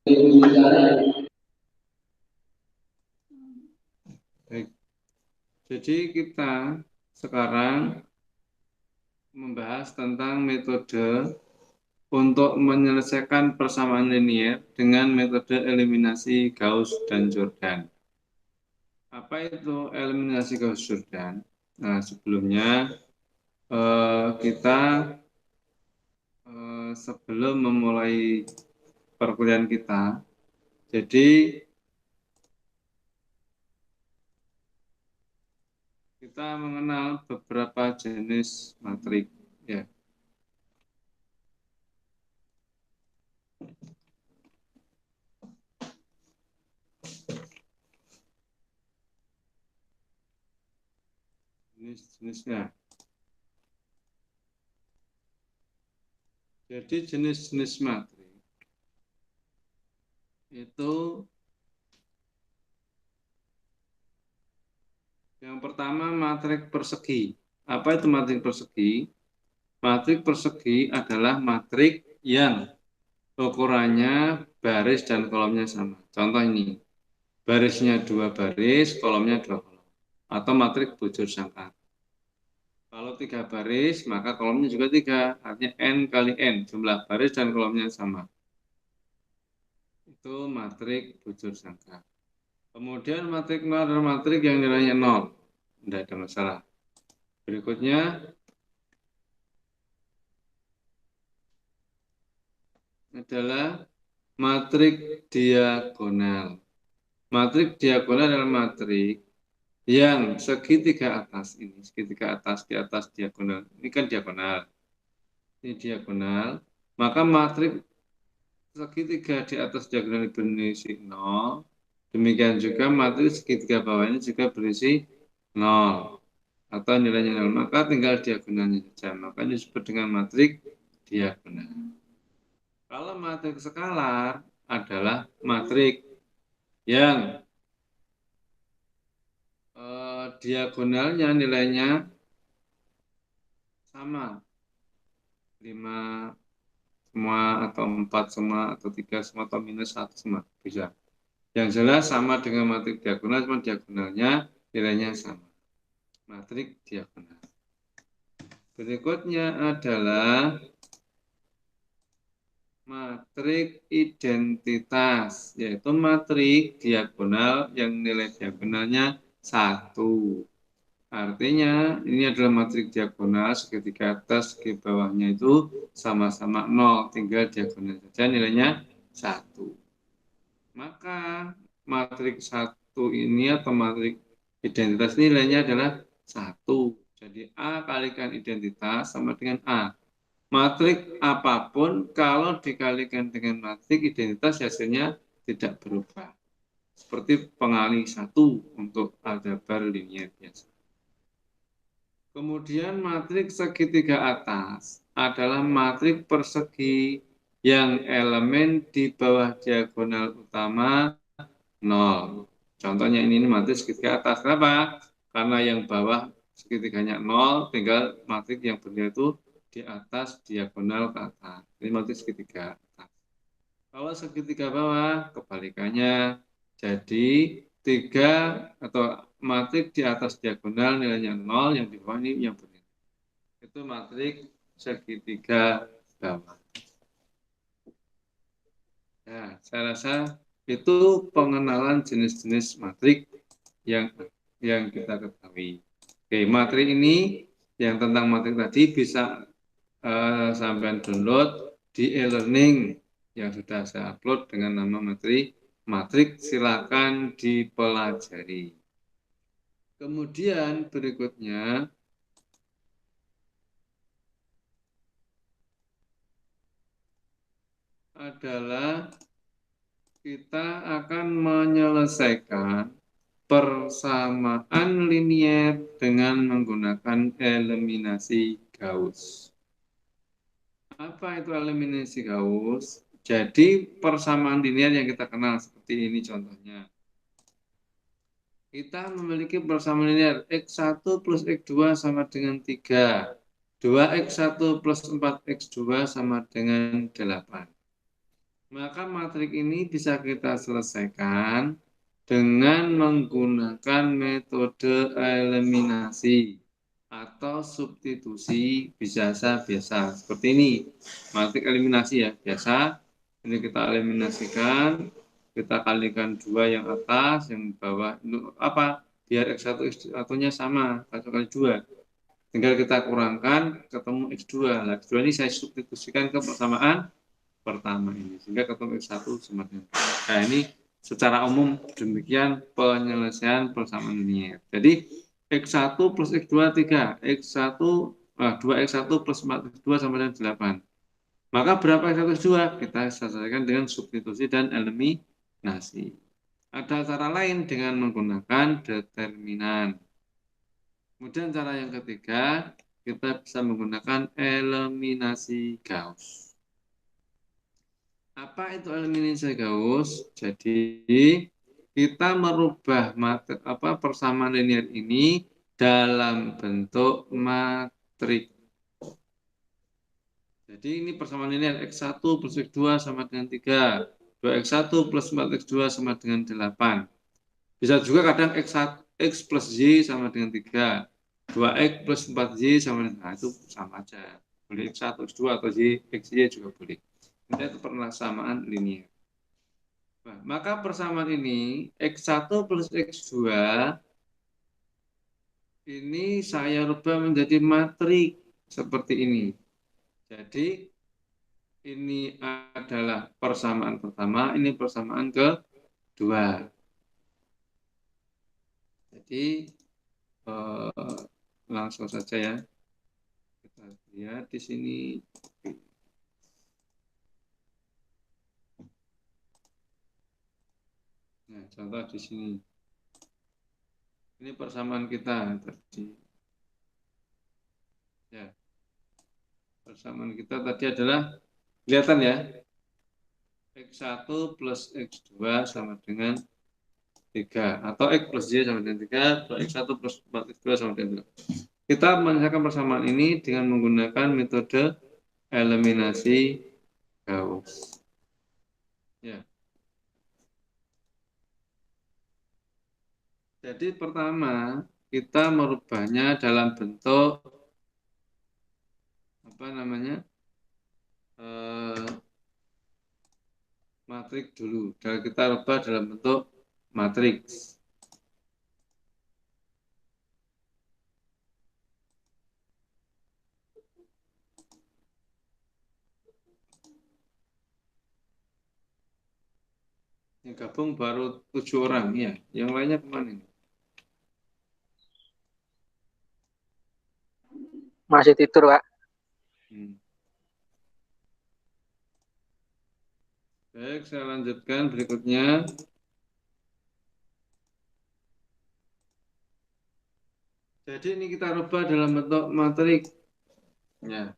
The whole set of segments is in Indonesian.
Baik. Jadi kita sekarang membahas tentang metode untuk menyelesaikan persamaan linier dengan metode eliminasi Gauss dan Jordan. Apa itu eliminasi Gauss-Jordan? Nah, sebelumnya kita sebelum memulai perkuliahan kita, jadi kita mengenal beberapa jenis matrik, ya. Jenis-jenisnya. Jadi jenis-jenis matrik itu yang pertama matrik persegi. Apa itu matrik persegi? Matrik persegi adalah matrik yang ukurannya baris dan kolomnya sama. Contoh ini, barisnya 2 baris, kolomnya 2 kolom. Atau matrik bujur sangkar. Kalau 3 baris, maka kolomnya juga 3. Artinya N kali N, jumlah baris dan kolomnya sama. Itu matrik bujur sangkar. Kemudian matrik 0 adalah matrik yang nilainya 0. Tidak ada masalah. Berikutnya, adalah matrik diagonal. Matrik diagonal adalah matrik yang segitiga atas ini, segitiga atas di atas diagonal. Ini kan diagonal. Ini diagonal. Maka matrik segitiga di atas diagonal berisi 0. Demikian juga matrik segitiga bawah ini juga berisi 0. Atau nilainya 0. Maka tinggal diagonalnya saja. Maka disebut dengan matrik diagonal. Kalau matrik skalar adalah matrik yang diagonalnya nilainya sama. 5 semua atau 4 semua atau 3 semua atau minus 1 semua. Bisa. Yang jelas sama dengan matrik diagonal, cuma diagonalnya nilainya sama. Matrik diagonal. Berikutnya adalah matrik identitas, yaitu matrik diagonal yang nilai diagonalnya 1. Artinya ini adalah matrik diagonal, segitiga atas, segitiga bawahnya itu sama-sama 0, tinggal diagonal saja nilainya 1. Maka matrik 1 ini atau matrik identitas nilainya adalah 1. Jadi A kalikan identitas sama dengan A. Matrik apapun kalau dikalikan dengan matrik identitas hasilnya tidak berubah. Seperti pengali 1 untuk aljabar linier biasa. Kemudian matrik segitiga atas adalah matrik persegi yang elemen di bawah diagonal utama 0. Contohnya ini matrik segitiga atas. Kenapa? Karena yang bawah segitiganya 0, tinggal matrik yang bernilai itu di atas diagonal ke atas. Ini matrik segitiga atas. Kalau segitiga bawah, kebalikannya. Jadi 3 atau matrik di atas diagonal nilainya 0, yang di bawah ini yang bernilai. Itu matrik segitiga bawah. Nah, saya rasa itu pengenalan jenis-jenis matrik yang kita ketahui. Oke, matrik ini yang tentang matrik tadi bisa sampai download di e-learning yang sudah saya upload dengan nama matrik, silakan dipelajari. Kemudian berikutnya adalah kita akan menyelesaikan persamaan linier dengan menggunakan eliminasi Gauss. Apa itu eliminasi Gauss? Jadi persamaan linier yang kita kenal seperti ini contohnya. Kita memiliki persamaan linier X1 plus X2 sama dengan 3. 2X1 plus 4X2 sama dengan 8. Maka matrik ini bisa kita selesaikan dengan menggunakan metode eliminasi atau substitusi biasa seperti ini. Matrik eliminasi ya, biasa. Ini kita eliminasikan, kita kalikan dua yang atas, yang bawah. Untuk apa? Biar X1 X1-nya sama, 1 kali 2. Tinggal kita kurangkan, ketemu X2. Nah, X2 ini saya substitusikan ke persamaan pertama ini, sehingga ketemu X1 sama dengan. Nah, ini secara umum demikian penyelesaian persamaan linear. Jadi X1 plus X2 3, X1 2X1 plus 4X2 sama dengan 8. Maka berapa X1 X2? Kita selesaikan dengan substitusi dan eliminasi. Ada cara lain dengan menggunakan determinan. Kemudian cara yang ketiga, kita bisa menggunakan eliminasi Gauss. Apa itu eliminasi Gauss? Jadi kita merubah persamaan linear ini dalam bentuk matrik. Jadi ini persamaan linear X1 plus X2 sama dengan 3. 2X1 plus 4X2 sama dengan 8. Bisa juga kadang X plus Y sama dengan 3. 2X plus 4Y sama dengan, nah, itu sama aja. Boleh X1, X2 atau XY juga boleh. Ini itu persamaan linear. Nah, maka persamaan ini X1 plus X2 ini saya rubah menjadi matrik seperti ini. Jadi ini adalah persamaan pertama, ini persamaan kedua. Jadi langsung saja ya. Kita lihat di sini. Nah, contoh di sini. Ini persamaan kita tadi. Ya, persamaan kita tadi adalah kelihatan ya. X1 plus X2 sama dengan 3. Atau X plus Y sama dengan 3. Atau X1 plus 4X2 sama dengan 3. Kita menyelesaikan persamaan ini dengan menggunakan metode eliminasi Gauss. Ya. Jadi pertama, kita merubahnya dalam bentuk apa namanya? Matrik dulu. Dan kita rubah dalam bentuk matriks. Yang gabung baru 7 orang, ya. Yang lainnya kemana? Masih tidur, Pak. Hmm. Baik, saya lanjutkan berikutnya. Jadi ini kita rubah dalam bentuk matrik. Ya.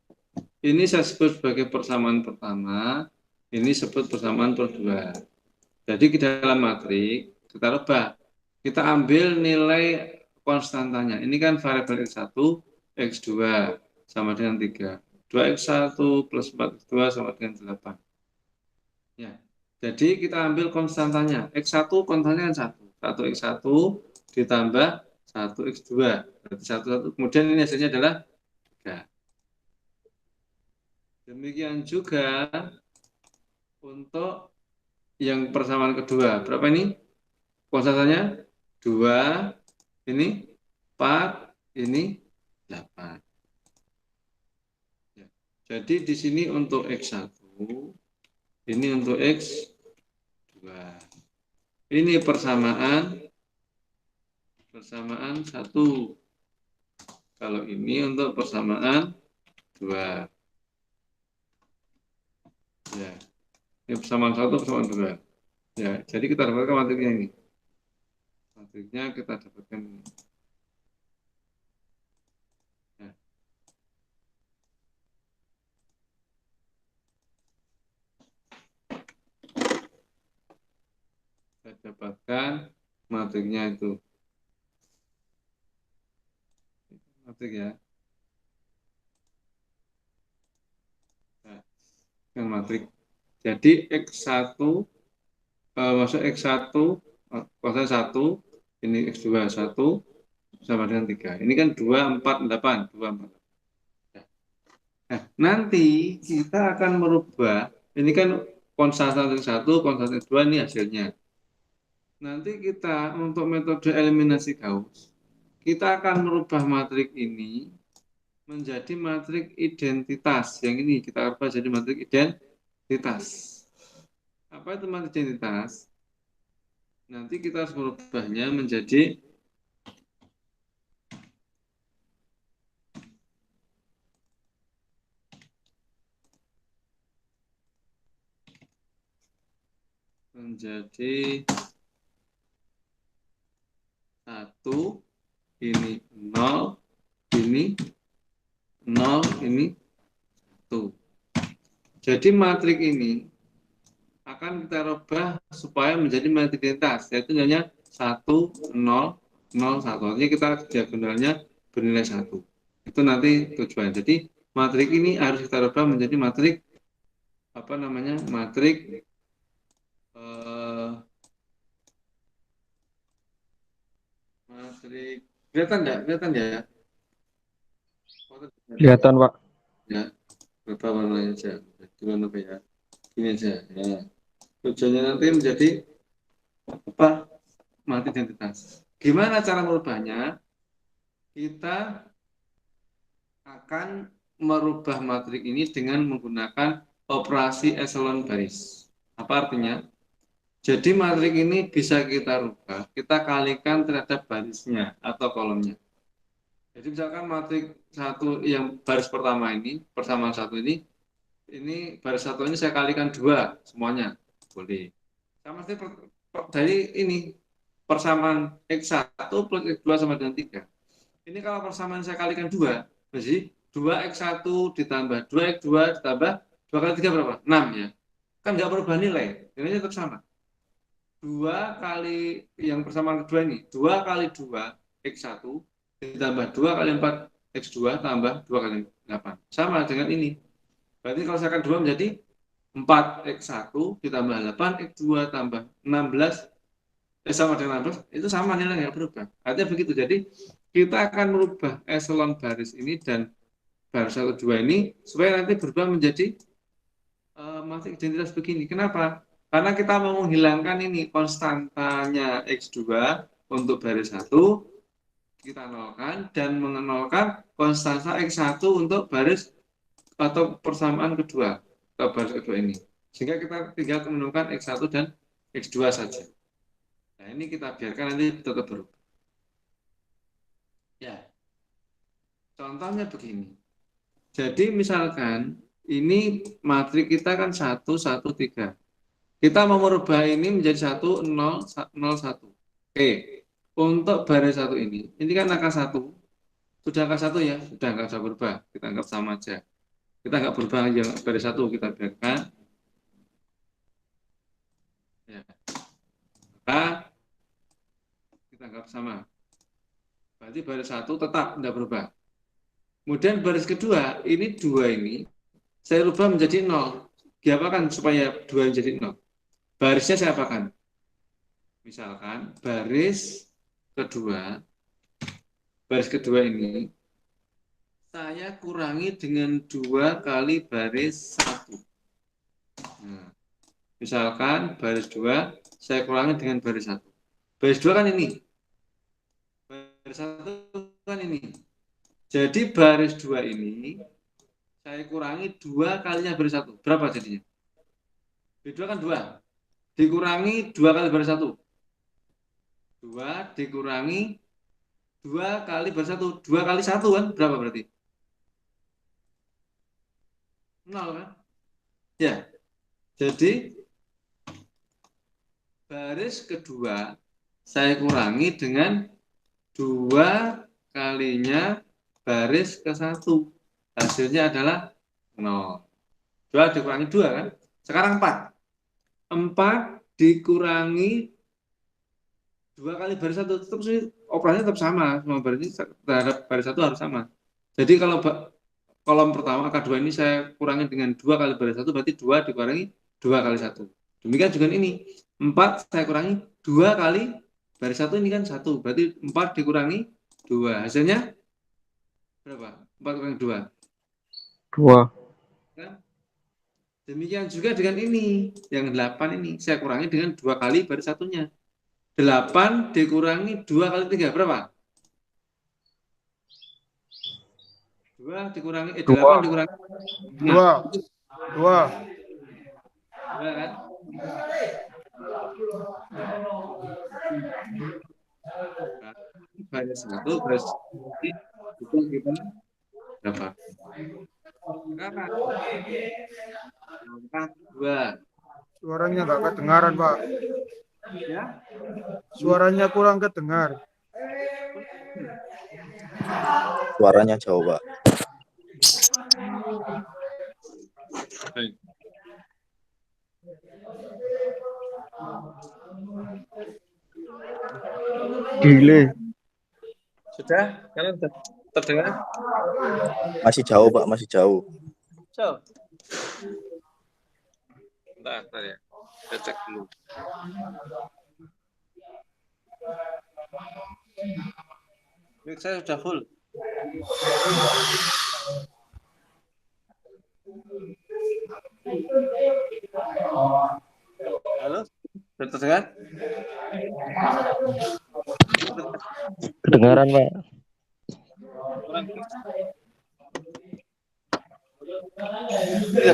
Ini saya sebut sebagai persamaan pertama, ini sebut persamaan kedua. Jadi di dalam matrik kita rubah. Kita ambil nilai konstantanya. Ini kan variabel X1, X2 sama dengan 3. 2X1 plus 4X2 sama dengan 8. Ya. Jadi kita ambil konstantanya. X1 konstantanya kan 1. 1X1 ditambah 1X2. Berarti 1, kemudian ini hasilnya adalah 3. Demikian juga untuk yang persamaan kedua. Berapa ini? Konstantanya 2, ini 4, ini 8. Ya. Jadi di sini untuk X1, ini untuk X2. Ini persamaan 1. Kalau ini untuk persamaan 2. Ya. Ini persamaan 1, persamaan 2. Ya, jadi kita dapatkan matriknya ini. Matriknya kita dapatkan ini. Ya. Kita dapatkan matriknya itu. Matrik ya. Nah, yang matrik. Jadi X1, maksud X1, kuasa 1, ini X2 1, sama dengan 3. Ini kan 2, 4, 8. 2, 4. Nah, nanti kita akan merubah, ini kan konstan X1, konstan X2, ini hasilnya. Nanti kita untuk metode eliminasi Gauss, kita akan merubah matrik ini menjadi matrik identitas. Yang ini kita ubah jadi matrik identitas. Apa itu matrik identitas? Nanti kita harus merubahnya menjadi satu, ini 0, ini 0, ini 1. Jadi matrik ini akan kita rubah supaya menjadi matrik identitas, yaitu hanya 1, 0, 0, 1. Artinya kita diagonalnya bernilai 1. Itu nanti tujuan. Jadi matrik ini harus kita rubah menjadi matrik apa namanya? Matrik matrik kelihatan enggak? Kelihatan ya? Kelihatan, Pak. Ya, berapa warnanya aja. Gimana Pak ya? Ini aja. Ya. Tujuannya nanti menjadi apa? Matrik identitas. Gimana cara merubahnya? Kita akan merubah matrik ini dengan menggunakan operasi eselon baris. Apa artinya? Jadi matrik ini bisa kita rubah, kita kalikan terhadap barisnya atau kolomnya. Jadi misalkan matrik satu yang baris pertama ini, persamaan satu ini baris satu ini saya kalikan 2 semuanya, boleh. Sama seperti dari ini persamaan X1 plus X2 sama dengan 3. Ini kalau persamaan saya kalikan 2, jadi 2x1 ditambah 2x2 ditambah 2 kali 3 berapa? 6 ya. Kan nggak berubah nilai, nilainya tetap sama. 2 kali yang persamaan kedua ini, 2 kali 2 X1 ditambah 2 kali 4 X2 tambah 2 kali 8. Sama dengan ini. Berarti kalau saya akan 2 menjadi 4X1 ditambah 8X2 tambah 16 sama dengan 16, itu sama nilai nggak berubah. Artinya begitu. Jadi kita akan merubah eselon baris ini dan baris 1, 2 ini supaya nanti berubah menjadi matrik identitas begini. Kenapa? Karena kita mau menghilangkan ini konstantanya X2 untuk baris 1, kita nolkan, dan mengenolkan konstanta X1 untuk baris atau persamaan kedua, atau baris kedua ini. Sehingga kita tinggal menemukan X1 dan X2 saja. Nah, ini kita biarkan nanti tetap berubah. Ya, contohnya begini. Jadi misalkan ini matrik kita kan 1, 1, 3. Kita mau merubah ini menjadi 1, 0, 0, 1. Oke, untuk baris 1 ini kan angka 1. Sudah angka 1 ya, sudah nggak usah berubah. Kita anggap sama aja. Kita nggak berubah yang baris 1, kita biarkan. Ya. Maka kita anggap sama. Berarti baris 1 tetap tidak berubah. Kemudian baris kedua, ini 2 ini, saya rubah menjadi 0. Diapakan supaya 2 menjadi 0? Barisnya saya apakan? Misalkan baris kedua ini saya kurangi dengan 2 kali baris 1. Nah, misalkan baris 2 saya kurangi dengan baris 1. Baris 2 kan ini. Baris 1 kan ini. Jadi baris 2 ini saya kurangi 2 kalinya baris 1. Berapa jadinya? Baris 2 kan 2. Dikurangi 2 kali baris 1. 2 dikurangi 2 kali baris 1. 2 kali 1 kan berapa berarti? 0 kan? Ya. Jadi baris kedua saya kurangi dengan 2 kalinya baris ke 1. Hasilnya adalah 0. 2 dikurangi 2 kan? Sekarang 4. 4 dikurangi 2 kali baris 1, tetap sih operasinya tetap sama. Semua baris terhadap baris 1 harus sama. Jadi kalau kolom pertama angka 2 ini saya kurangi dengan 2 kali baris 1, berarti 2 dikurangi 2 kali 1. Demikian juga ini. 4 saya kurangi 2 kali baris 1 ini kan 1. Berarti 4 dikurangi 2. Hasilnya berapa? 4 kurangi 2. 2. Kan? Demikian juga dengan ini. Yang 8 ini. Saya kurangi dengan 2 kali baris satunya. 8 dikurangi 2 kali 3. Berapa? 2 dikurangi, 8 dikurangi. Nah, 2. 2. 2 kan? Baris 1, baris itu kita dapat. Sekarang angka 2. Suaranya nggak kedengaran, Pak. Ya, Suaranya kurang kedengar. Suaranya jauh, Pak. baik. Delay. Sudah? Kalian sudah terdengar? Masih jauh, Pak, masih jauh. So. Bentar ya. Kita cek dulu. Mic saya sudah full. Halo? Sudah terdengar? Kedengaran, Pak. Kurang. Iya.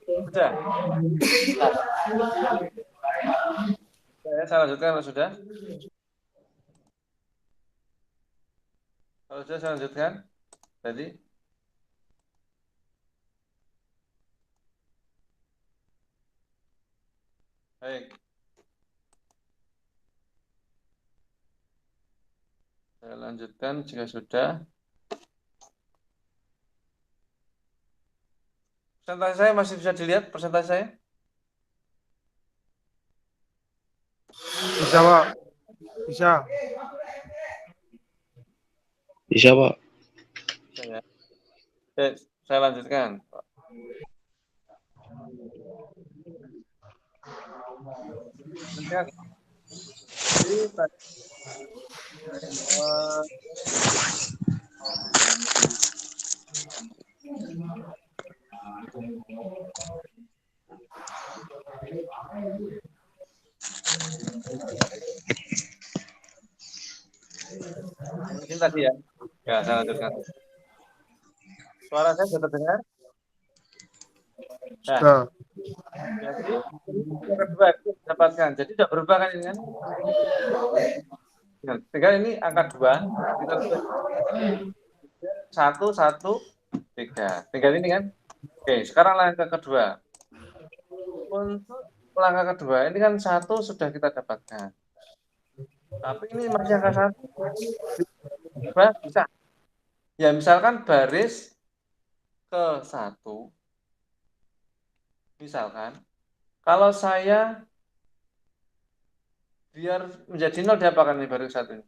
Sudah. Saya lanjutkan kalau sudah. Kalau sudah saya lanjutkan. Tadi. Baik. Saya lanjutkan jika sudah. Persentase saya masih bisa dilihat persentase saya? Bisa, Pak. Bisa. Bisa, Pak. Bisa ya. Oke, saya lanjutkan. Mungkin tadi ya. Ya, saya lanjutkan. Suara saya sudah terdengar? Nah, Sudah. jadi yang kedua itu dapatkan. Jadi sudah berubah kan ini kan? Nah, tinggal ini angka 2. Kita 1, 1, 3. Tinggal ini kan? Oke, sekarang langkah kedua. Untuk langkah kedua, ini kan 1 sudah kita dapatkan. Tapi ini masih angka 1. Bisa. Ya, misalkan baris ke 1. Misalkan, kalau saya biar menjadi 0 diapakan nih baris 1 ini?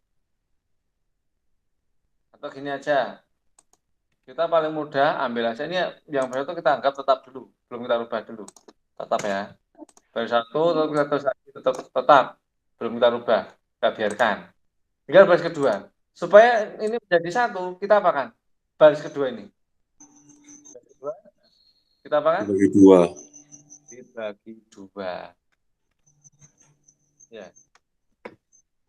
Atau gini aja. Kita paling mudah ambil aja ini yang baru itu kita anggap tetap dulu. Belum kita rubah dulu. Tetap ya. Baris 1 tetap. Belum kita rubah. Kita biarkan. Tinggal baris kedua. Supaya ini menjadi 1, kita apakan? Baris kedua ini. Baris kedua, kita apakan? Dibagi 2. Dibagi 2. Ya.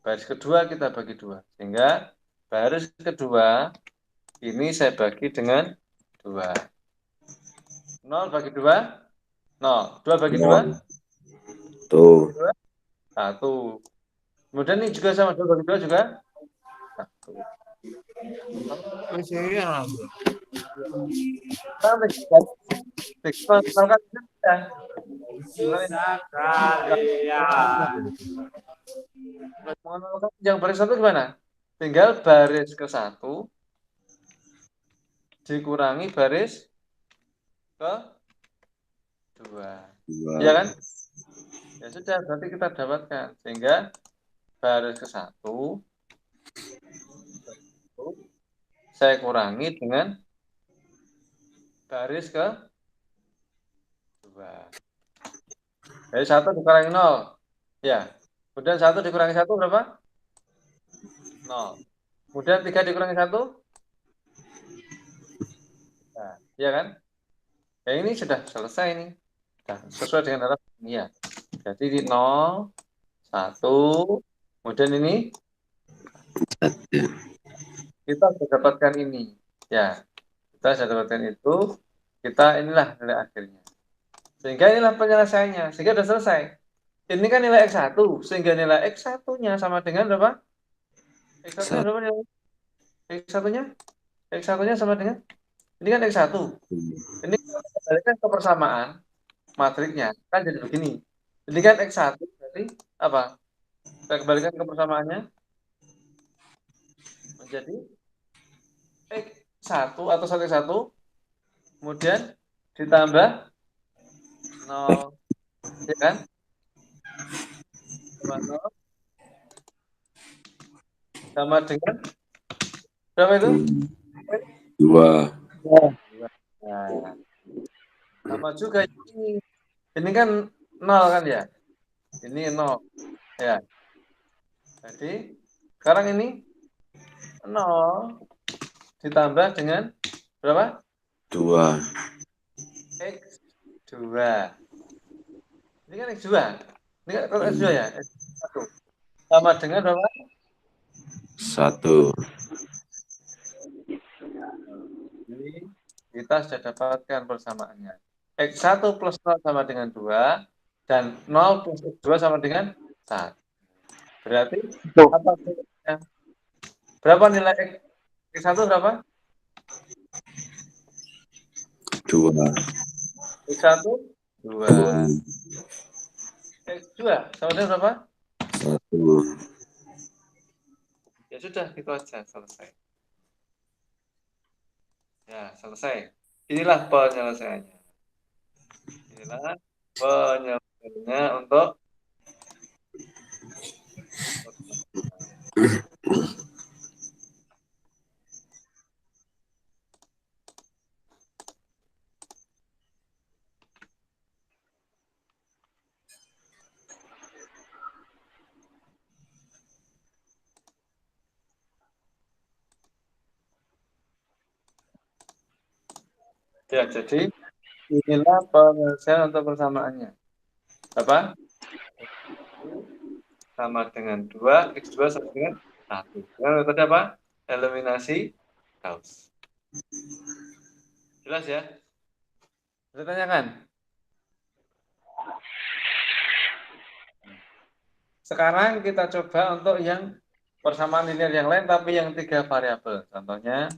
Baris kedua kita bagi 2. Sehingga baris kedua ini saya bagi dengan 2. 0 bagi 2. 0. 2 bagi 2. Tuh. 1. Kemudian ini juga sama 2 bagi 2 juga 1. Yang baris 1 gimana? Tinggal baris ke 1 dikurangi baris ke 2. Iya kan? Ya sudah, berarti kita dapatkan. Sehingga baris ke 1 saya kurangi dengan baris ke 2. Jadi 1 dikurangi 0. Ya. Kemudian 1 dikurangi 1 berapa? 0. Kemudian 3 dikurangi 1? Nah, iya kan? Ya ini sudah selesai nih. Sudah sesuai dengan harapan. Iya. Jadi di 0, 1, kemudian ini kita sudah dapatkan ini. Ya, kita sudah dapatkan itu. Kita inilah nilai akhirnya. Sehingga inilah penyelesaiannya. Sehingga sudah selesai. Ini kan nilai X1. Sehingga nilai X1-nya sama dengan berapa? X1-nya berapa nilai? X1-nya? X1-nya sama dengan? Ini kan X1. Ini kalau kita balikan ke persamaan matriknya. Kan jadi begini. Ini kan X1. Berarti apa? Kita kembalikan ke persamaannya. Menjadi X1 atau 1X1. Kemudian ditambah 0. Ya kan? Tambah 0. Sama dengan berapa itu? 2. Nah, sama juga ini. Ini kan 0 kan ya? Ini 0. Ya. Jadi sekarang ini 0 ditambah dengan berapa? 2. X2. Ini kan X2. Ini kan kalau X2 ya? X1. Sama dengan berapa? 1. Jadi kita sudah dapatkan persamaannya. X1 plus 0 sama dengan 2. Dan 0 plus X2 sama dengan 1. Berarti apa nilainya? Berapa nilai X1 berapa? 2. X1 2. X2 sama dengan berapa? 1. Ya sudah, itu aja, selesai. Ya, selesai. Inilah penyelesaiannya. Inilah penyelesaiannya untuk ya, jadi inilah penyelesaian untuk persamaannya. Apa? Sama dengan 2, X2 sama dengan 1. Dengan metode apa? Eliminasi Gauss. Jelas ya? Bisa tanyakan? Sekarang kita coba untuk yang persamaan linear yang lain, tapi yang 3 variabel. Contohnya,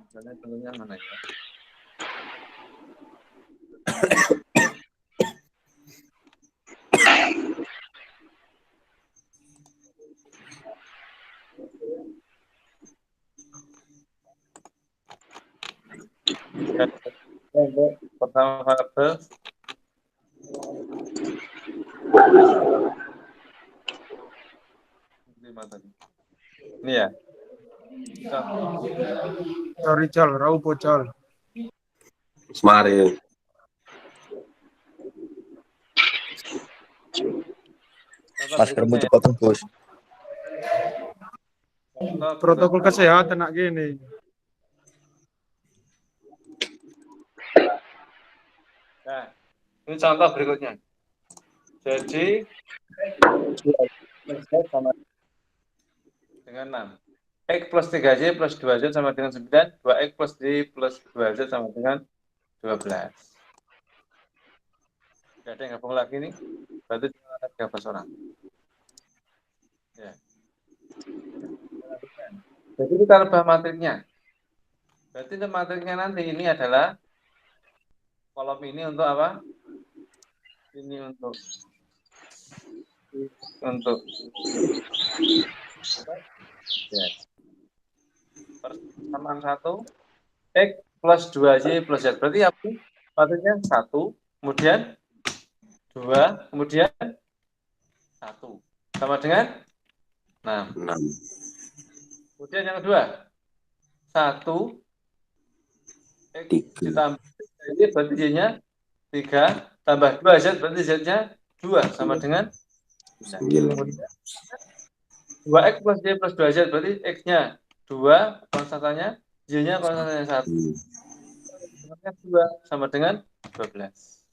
misalnya contohnya mana ya? Untuk pertama variabel ini ya. Sorry, Cal. Raupo, Cal. Semarin. Maskermu cepat tembus. Protokol kesehatan nak gini. Nah, ini contoh berikutnya. Jadi sama dengan 6. X plus 3Y plus 2Z sama dengan 9. 2X plus Y plus 2Z sama dengan 12. Tidak ada yang gabung lagi nih. Berarti cuma ada 13 orang. Ya. Jadi kita rubah matriknya. Berarti matriknya nanti ini adalah kolom ini untuk apa? Ini untuk ya. Persamaan 1 X plus 2Y plus Z. Berarti apa? Matriknya 1, kemudian 2, kemudian 1. Sama dengan 6. 6. Kemudian yang kedua, 1, X 3. ditambah Y berarti Y-nya 3 tambah 2 Z berarti Z-nya 2 sama dengan 9. 2X plus Y plus 2Z berarti X-nya 2 konstantanya, Y-nya konstantanya 1. 2 sama dengan 12.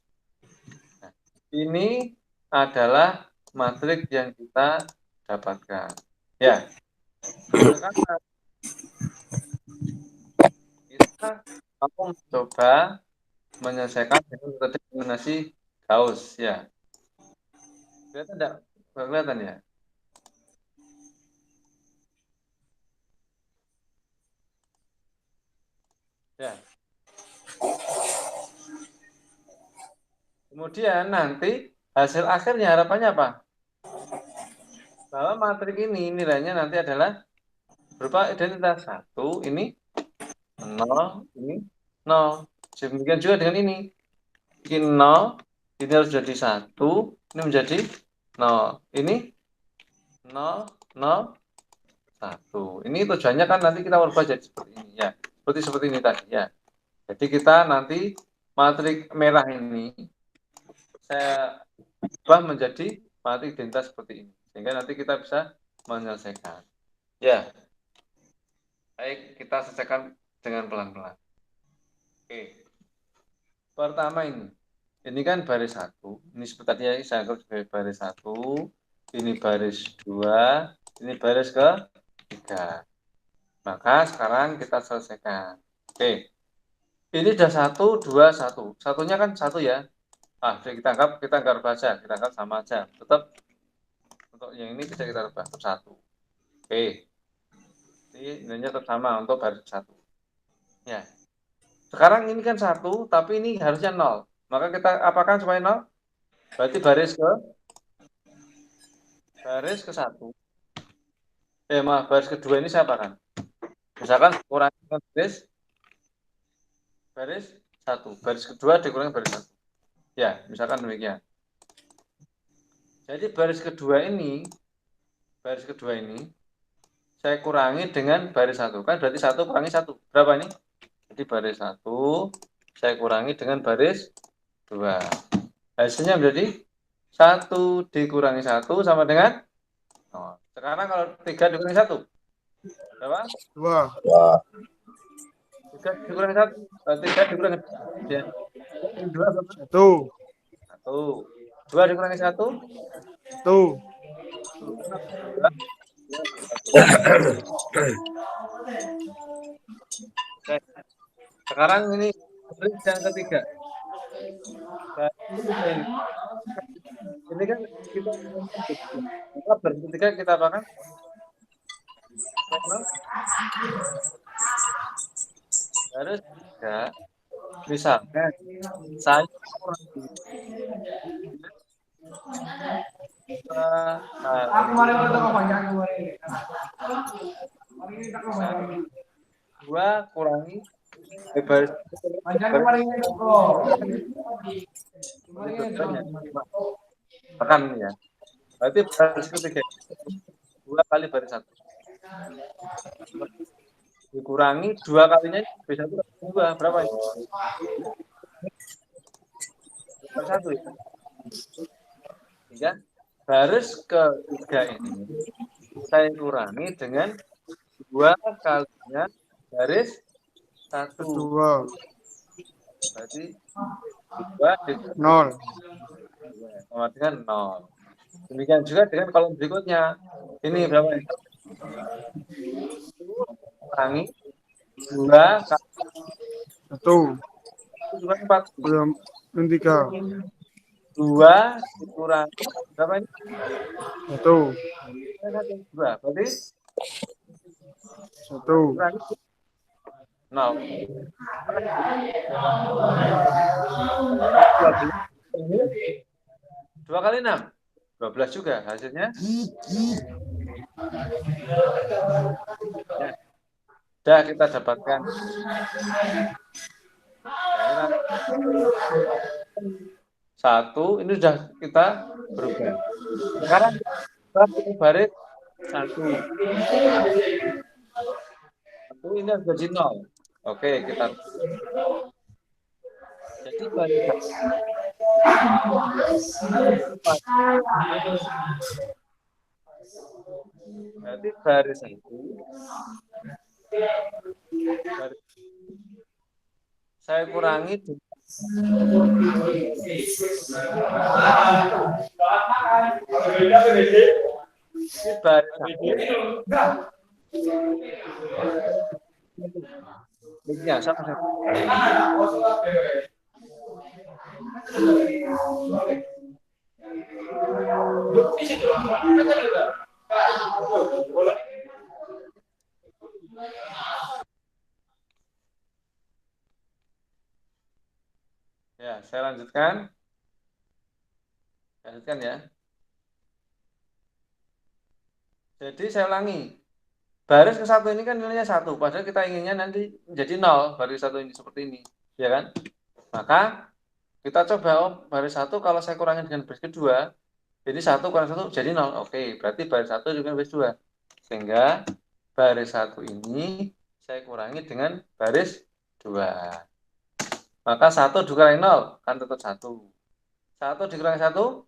Nah, ini adalah matriks yang kita dapatkan. Ya. Sekarang kita mau mencoba menyelesaikan dengan metode eliminasi Gauss ya. Kelihatan enggak? Kelihatan ya? Ya. Kemudian nanti hasil akhirnya harapannya apa? Bahwa matriks ini nilainya nanti adalah berupa identitas 1, ini 0, ini 0. Demikian juga dengan ini. Ini 0, ini harus jadi 1, ini menjadi 0. Ini 0, 0, 1. Ini tujuannya kan nanti kita ubah jadi seperti ini ya. Seperti ini tadi ya. Jadi kita nanti matriks merah ini saya ubah menjadi matriks identitas seperti ini. Sehingga nanti kita bisa menyelesaikan. Ya. Baik, kita selesaikan dengan pelan-pelan. Oke. Pertama ini. Ini kan baris 1. Ini sepertinya saya anggap sebagai baris 1. Ini baris 2. Ini baris ke-3. Maka sekarang kita selesaikan. Oke. Ini sudah 1, 2, 1. Satunya kan 1 ya. Kita anggap baca. Kita anggap sama aja. Tetap untuk yang ini bisa kita ubah 1. Oke. Ini nilainya tetap sama untuk baris 1. Ya. Sekarang ini kan 1, tapi ini harusnya 0. Maka kita apakan supaya 0? Berarti baris ke-1. Baris kedua ini saya apakan? Misalkan kurangi baris 1. Baris kedua dikurangi baris 1. Ya, misalkan demikian. Jadi baris kedua ini saya kurangi dengan baris 1. Kan berarti 1 kurangi 1. Berapa ini? Jadi baris 1 saya kurangi dengan baris 2. Hasilnya menjadi 1 dikurangi 1 sama dengan 0. Sekarang kalau 3 dikurangi 1. Berapa? 2. 3 dikurangi 1. 3 dikurangi 1. Ya. 2 berapa? 1. 1. 2 dikurangi 1. 1. Oke. Sekarang ini baris yang ketiga. Ini kan kita baris ketiga kita apakan? Baris 3. Misalkan saya dua kurangi baris akan ya. Berarti baris ketiga 2 kali baris 1 dikurangi 2 kalinya bisa 2 berapa ini? 1 ya. Sehingga baris ketiga ini saya kurangi dengan 2 kalinya baris 1. 2. Berarti 2 0. sama dengan 0. Demikian juga dengan kolom berikutnya. Ini berapa ini? Kurangi 2 kali 1. 4. 3. 2 dikurangi berapa ini? 1. 2. Berarti 1. kurangi 0. 2 kali 6. 12 juga hasilnya. Ya. Sudah kita dapatkan. Satu, ini sudah kita berubah. Sekarang kita pilih baris 1. 1 ini harus jadi 0. Oke, kita jadi baris berarti baris itu baris, saya kurangi di baris ya, sama sama. Ya, saya lanjutkan. Lanjutkan ya. Jadi saya ulangi. Baris ke satu ini kan nilainya 1. Padahal kita inginnya nanti menjadi 0. Baris 1 ini seperti ini. Ya kan? Maka kita coba, baris 1 kalau saya kurangi dengan baris kedua. Jadi 1 kurang 1 jadi 0. Oke, berarti baris 1 dengan baris 2. Sehingga baris 1 ini saya kurangi dengan baris 2. Maka 1 dikurangi 0. Kan tetap 1. 1 dikurangi 1.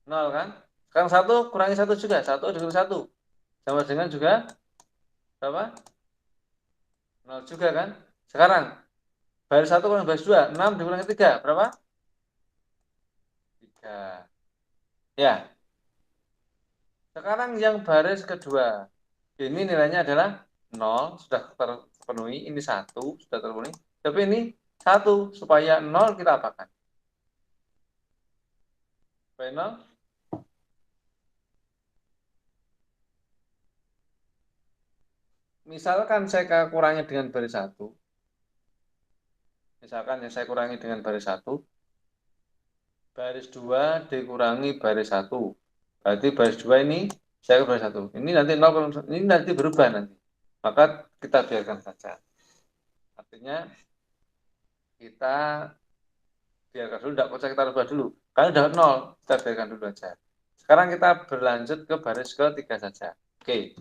0 kan? Sekarang 1 kurangi 1 juga. 1 dikurangi 1. Sama dengan juga berapa? 0 juga kan? Sekarang baris 1 kurangi baris 2. 6 dikurangi 3. Berapa? 3. Ya. Sekarang yang baris kedua. Ini nilainya adalah 0. Sudah terpenuhi. Ini 1. Sudah terpenuhi. Tapi ini 1. Supaya 0 kita apakan? Supaya 0. Misalkan saya kurangi dengan baris 1. Misalkan yang saya kurangi dengan baris 1. Baris 2 dikurangi baris 1. Berarti baris 2 ini saya baris 1. Ini nanti 0, ini nanti berubah nanti. Maka kita biarkan saja. Artinya kita biarkan dulu, tidak usah kita rubah dulu. Karena sudah 0, kita biarkan dulu aja. Sekarang kita berlanjut ke baris ketiga saja. Oke.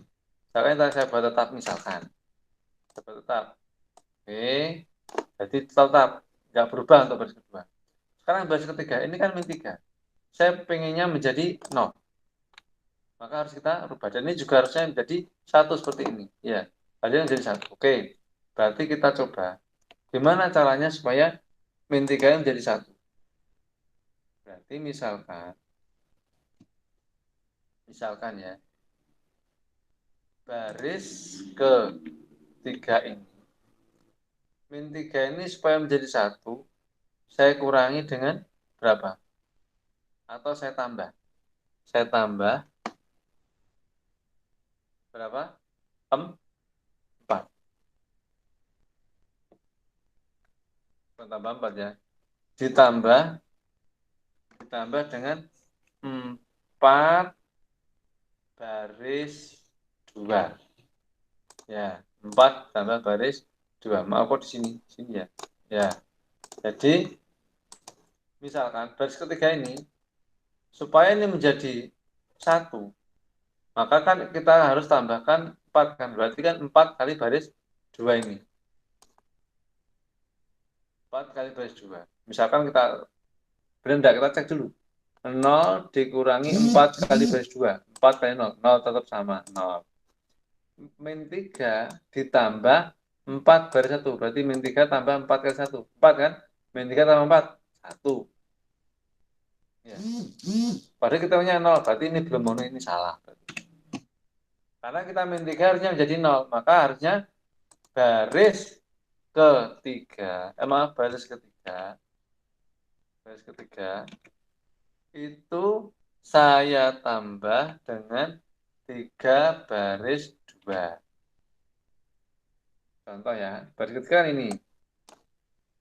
Misalkan saya buat tetap misalkan. Saya buat tetap. Oke. Jadi tetap. Nggak berubah untuk baris kedua. Sekarang baris ketiga. Ini kan min 3. Saya pengennya menjadi 0. Maka harus kita rubah. Dan ini juga harusnya menjadi 1 seperti ini. Ya. Harusnya menjadi 1. Oke. Berarti kita coba. Gimana caranya supaya min 3 menjadi 1? Berarti misalkan ya, baris ketiga ini, min 3 ini supaya menjadi 1, saya kurangi dengan berapa? Atau saya tambah? Saya tambah berapa? 4. Tambah 4 ya. Ditambah dengan 4 baris 2. Ya, 4 tambah baris 2. Maaf kok di sini ya. Ya. Jadi misalkan baris ketiga ini supaya ini menjadi 1, maka kan kita harus tambahkan 4 kan. Berarti kan 4 kali baris 2 ini. 4 kali baris 2. Misalkan kita berendah, kita cek dulu. 0 dikurangi 4 kali baris 2. 4 kali 0. 0 tetap sama. 0. Min 3 ditambah 4 baris 1. Berarti min 3 tambah 4 kali 1. 4 kan? Min 3 tambah 4. 1. Ya. Padahal kita punya 0. Berarti ini belum memenuhi, ini salah. Karena kita min 3 harusnya menjadi 0. Maka harusnya baris ketiga. Baris ketiga itu saya tambah dengan 3 baris 2. Contoh ya, baris ketiga kan ini.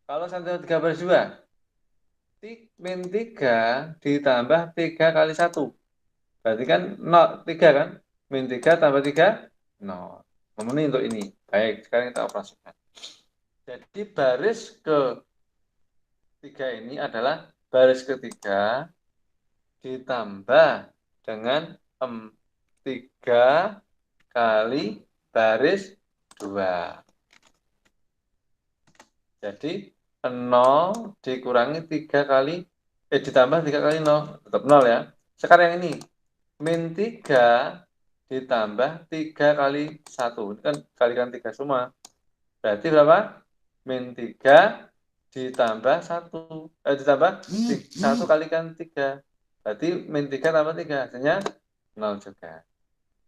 Kalau saya tambah 3 baris 2, min 3 ditambah 3 kali 1. Berarti kan 0, 3 kan? Min 3 tambah 3, 0. Memenuhi untuk ini. Baik, sekarang kita operasikan. Jadi baris ketiga ini adalah baris ketiga ditambah dengan 3 kali baris 2. Jadi 0 dikurangi 3 kali, ditambah 3 kali 0, tetap 0 ya. Sekarang yang ini, min 3 ditambah 3 kali 1. Ini kan kalikan 3 semua. Berarti berapa? Min 3 ditambah 1. Ditambah 1 kalikan 3. Berarti min 3 tambah 3. Hasilnya 0 juga.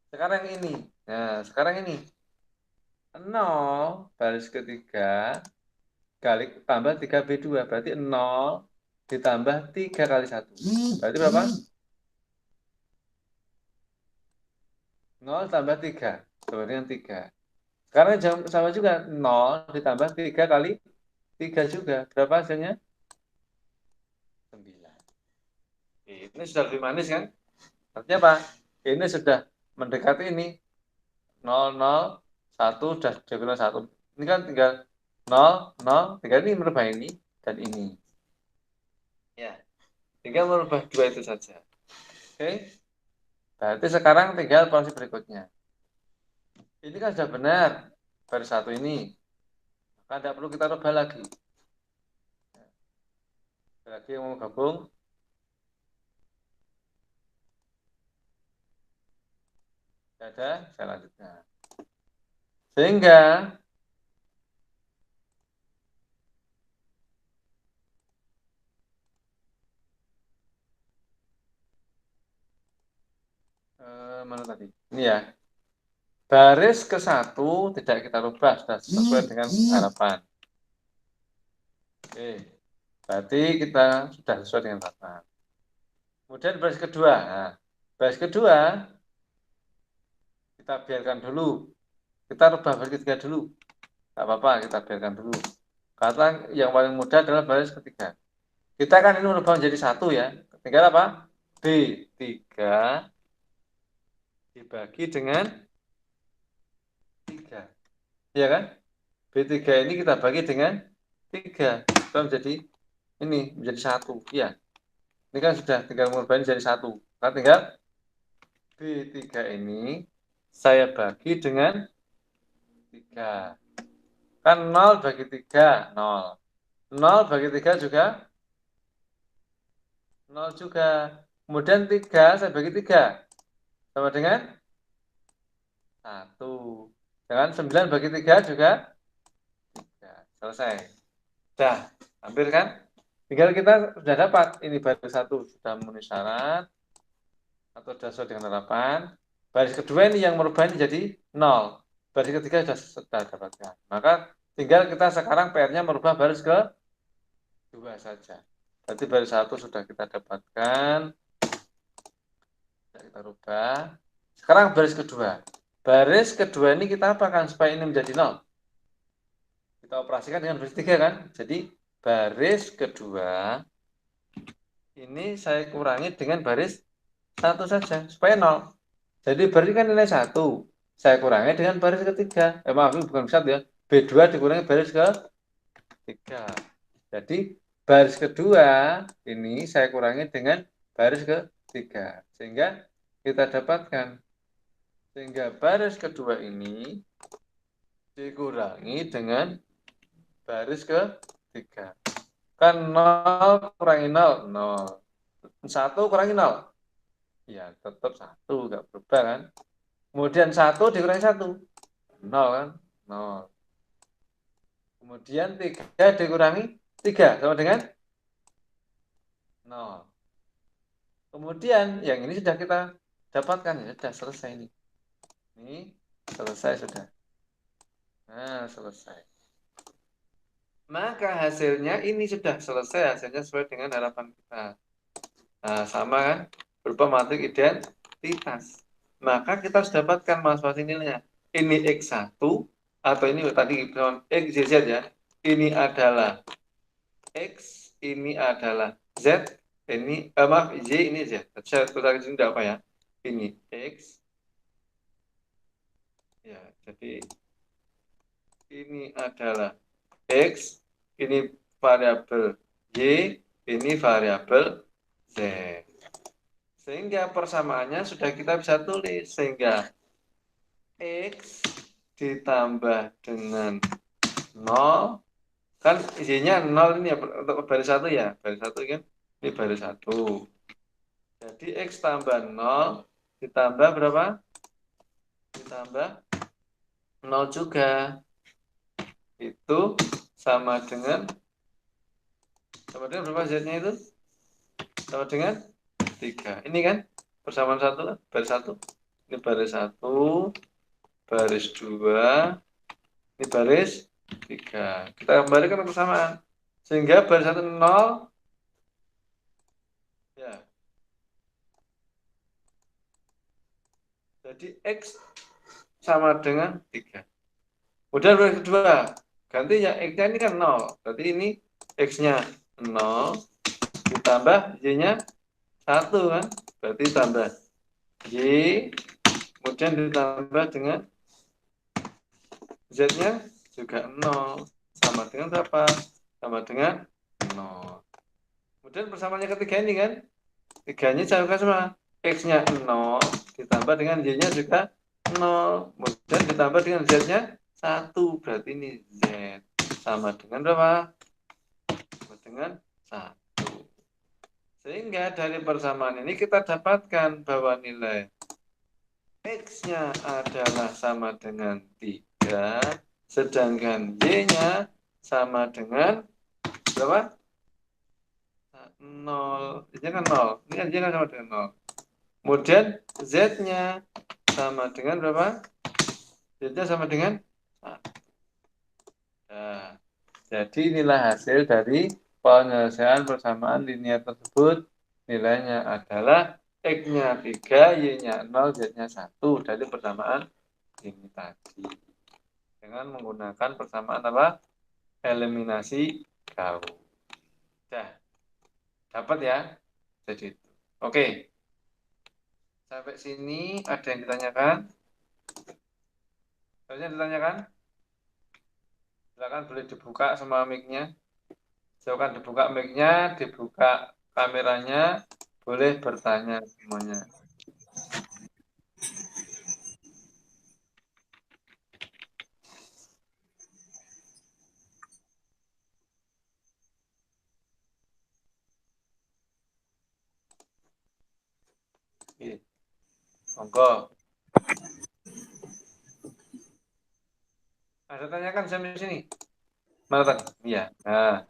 Sekarang ini. Nah, sekarang ini. 0 baris ketiga kali tambah 3B2. Berarti 0 ditambah 3 kali 1. Berarti berapa? 0 tambah 3. Sama dengan 3. Sekarang sama juga. 0 ditambah 3 kali 3 juga. Berapa hasilnya? 9. Ini sudah lebih manis kan? Artinya apa? Ini sudah mendekati ini. 0, 0, 1, sudah diagonal 1. Ini kan tinggal 0, 0, tinggal ini merubah ini dan ini. Ya, tinggal merubah dua itu saja. Oke. Berarti sekarang tinggal proses berikutnya. Ini kan sudah benar. Baris 1 ini. Maka tidak perlu kita rubah lagi. Lagi yang mau gabung. Ada, saya lanjutkan. Sehingga mana tadi? Ini ya. Baris ke-1 tidak kita rubah, sudah sesuai dengan harapan. Oke. Berarti kita sudah sesuai dengan harapan. Kemudian baris kedua. Nah, baris kedua kita biarkan dulu. Kita rubah baris ketiga dulu. Tidak apa-apa, kita biarkan dulu. Karena yang paling mudah adalah baris ketiga. Kita kan ini merubah menjadi 1 ya. Tinggal apa? B3 dibagi dengan 3. Iya kan? B3 ini kita bagi dengan 3. Itu menjadi ini, menjadi 1. Iya. Ini kan sudah tinggal merubah jadi 1. Nah, tinggal B3 ini saya bagi dengan 3. Kan 0 bagi 3, 0. 0 bagi 3 juga 0 juga. Kemudian 3 saya bagi 3. Sama dengan 1. Dengan 9 bagi 3 juga 3. Selesai. Sudah, hampir kan? Tinggal kita sudah dapat. Ini baris 1 sudah memenuhi syarat. Atau sudah sesuai dengan harapan. Baris kedua ini yang merubah ini jadi 0. Baris ketiga sudah dapatkan. Maka tinggal kita sekarang PR-nya merubah baris kedua saja. Berarti baris 1 sudah kita dapatkan. Sudah kita rubah. Sekarang baris kedua. Baris kedua ini kita apakan supaya ini menjadi 0? Kita operasikan dengan baris 3 kan? Jadi baris kedua ini saya kurangi dengan baris 1 saja supaya 0. Jadi berarti kan nilai 1. Saya kurangi dengan baris ketiga. Maaf, bukan 1 ya. B2 dikurangi baris ketiga. Jadi baris kedua ini saya kurangi dengan baris ketiga. Sehingga kita dapatkan. Sehingga baris kedua ini dikurangi dengan baris ketiga. Kan 0 kurangi 0, 0. 1 kurangi 0. Ya, tetap 1, nggak berubah kan. Kemudian 1 dikurangi 1. 0 kan, 0. Kemudian 3 dikurangi 3, sama dengan 0. Kemudian yang ini sudah kita dapatkan, ya sudah selesai ini. Ini selesai sudah. Nah, selesai. Maka hasilnya ini sudah selesai, hasilnya sesuai dengan harapan kita. Nah, sama kan? Berupa matrik identitas. Maka kita harus dapatkan masing-masing nilainya. Ini X1, atau ini tadi X, Y, Z ya. Ini adalah X, ini adalah Z, ini, maaf, Y, ini Z. Saya tulis di sini apa ya? Ini X. Ya, jadi ini adalah X, ini variabel Y, ini variabel Z. Sehingga persamaannya sudah kita bisa tulis. Sehingga X ditambah dengan 0 Kan isinya 0 ini ya, untuk baris 1 ya. Baris 1 kan, ini baris 1. Jadi X tambah 0 ditambah berapa? Ditambah 0 juga. Itu sama dengan berapa Z-nya itu? Sama dengan 3. Ini kan persamaan 1 kan? Baris 1. Ini baris 1, baris 2, ini baris 3. Kita kembalikan ke persamaan. Sehingga baris 1 0 ya. Jadi X sama dengan 3. Udah baris kedua. Ganti ya X-nya ini kan 0. Berarti ini X-nya 0 ditambah Y-nya 1 kan. Berarti tambah Y, kemudian ditambah dengan Z-nya juga 0. Sama dengan berapa? Sama dengan 0. Kemudian persamaannya ketiga ini kan. Tiganya sama X-nya 0 ditambah dengan Y-nya juga 0. Kemudian ditambah dengan Z-nya 1. Berarti ini Z. Sama dengan berapa? Sama dengan 1. Sehingga dari persamaan ini kita dapatkan bahwa nilai X-nya adalah sama dengan 3, sedangkan Y-nya sama dengan berapa? 0. Y-nya kan 0. Ini kan Y-nya sama dengan 0. Kemudian Z-nya sama dengan berapa? Z-nya sama dengan 1. Nah, jadi inilah hasil dari penyelesaian persamaan linear tersebut. Nilainya adalah X-nya 3, Y-nya 0, Z-nya 1 dari persamaan ini tadi. Dengan menggunakan persamaan apa? Eliminasi gaul. Nah, dapat ya? Jadi itu. Oke. Sampai sini ada yang ditanyakan? Ada yang ditanyakan? Silakan boleh dibuka semua mic-nya. Silakan dibuka mic-nya, dibuka kameranya, boleh bertanya semuanya. Oke. Monggo. Ada tanyakan sampai sini? Mana tadi? Iya. Nah,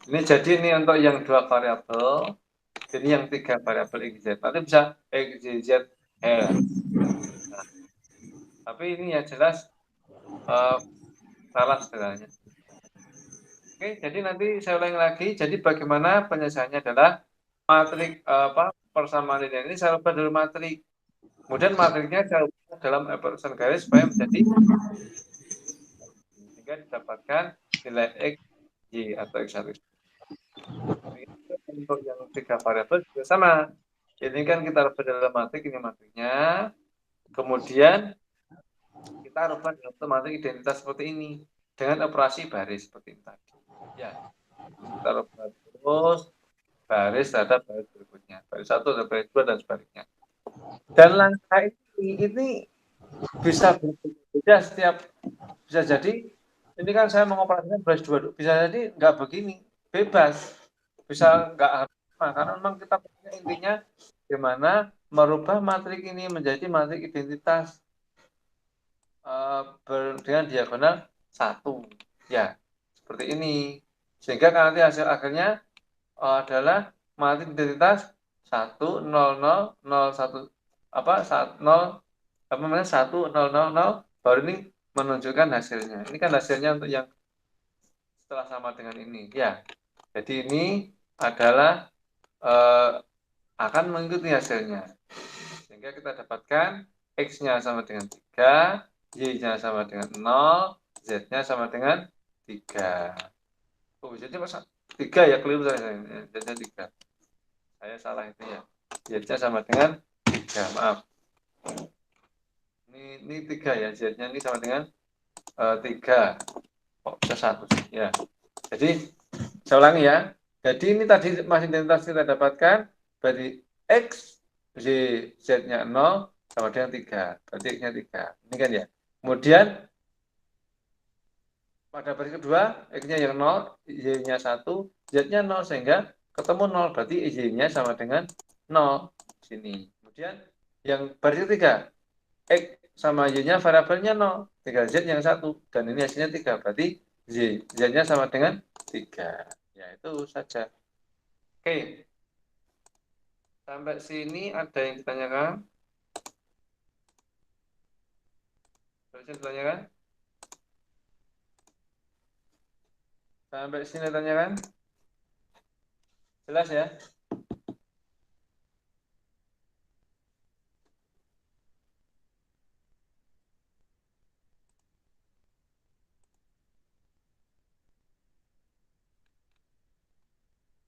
ini jadi ini untuk yang 2 variabel, ini yang 3 variabel X, Z. Nanti bisa X, Z, L. Nah, tapi ini ya jelas salah sebenarnya. Oke, jadi nanti saya ulangi lagi. Jadi bagaimana penyelesaiannya adalah matrik persamaan linear ini saya ubah dulu matrik. Kemudian matriknya saya ubah dalam epsilon garis supaya menjadi sehingga didapatkan nilai X, Y atau X1. Untuk yang 3 variabel juga sama. Ini kan kita ubah dalam matrik, ini matriknya. Kemudian kita ubah dalam matrik identitas seperti ini dengan operasi baris seperti ini tadi. Ya, kita ubah terus baris terhadap baris berikutnya, baris 1 dan baris 2 dan sebaliknya. Dan langkah ini bisa berbeda setiap, bisa jadi ini kan saya mengoperasikan baris 2, bisa jadi nggak begini, bebas, bisa nggak harus sama, karena memang kita punya intinya gimana merubah matrik ini menjadi matrik identitas dengan diagonal 1, ya seperti ini, sehingga nanti hasil akhirnya adalah matrik identitas 1 0 0 0 1 0 1 0 0 0 baru ini menunjukkan hasilnya. Ini kan hasilnya untuk yang setelah sama dengan ini ya. Jadi ini adalah akan mengikuti hasilnya. Sehingga kita dapatkan X-nya sama dengan 3, Y-nya sama dengan 0, Z-nya sama dengan 3. Oh, Z-nya pas 3 ya, keliru saya. Z-nya 3. Saya salah itu ya. Z-nya sama dengan 3, maaf. Ini 3 ya, Z-nya ini sama dengan 3. Kok bisa 1 ya. Jadi, saya ulangi ya. Jadi ini tadi masih identitas kita dapatkan, berarti X, Y, Z-nya 0, sama dengan 3. Berarti X-nya 3. Ini kan ya. Kemudian, Pada baris kedua, X-nya yang 0, Y-nya 1, Z-nya 0, sehingga ketemu 0, berarti Y-nya sama dengan 0. Sini. Kemudian yang baris ketiga, X sama Y-nya variabelnya 0, tinggal Z yang 1, dan ini hasilnya 3, berarti Z-nya sama dengan 3. Ya, itu saja. Oke. Sampai sini ada yang ditanyakan? Bisa ditanyakan? Sampai sini tanyakan? Jelas ya?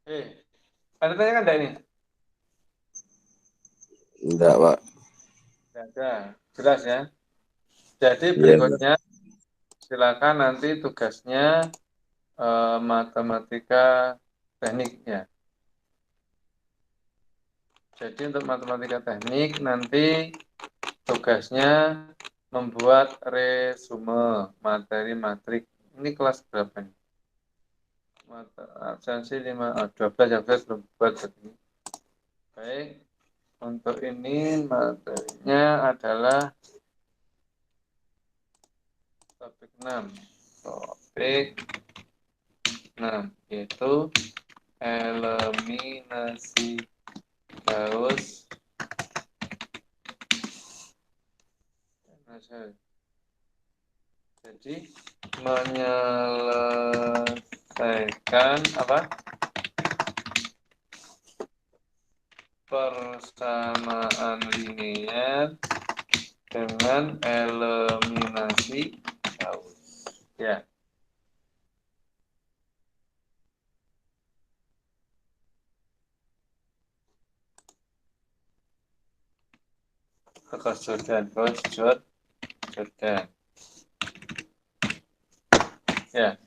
Oke. Ada tanyakan enggak ini? Enggak, Pak. Tidak ada. Jelas ya? Jadi Iya, berikutnya silakan nanti tugasnya matematika teknik ya. Jadi untuk matematika teknik nanti tugasnya membuat resume materi matrik. Ini kelas berapa nih? Absensi 12 ya, belum buat begini. Baik, untuk ini materinya adalah topik 6. Topik 6 yaitu eliminasi Gauss. Jadi menyelesaikan apa? Persamaan linier dengan eliminasi Gauss. Ya. Kekos Jordan, Jordan. Ya.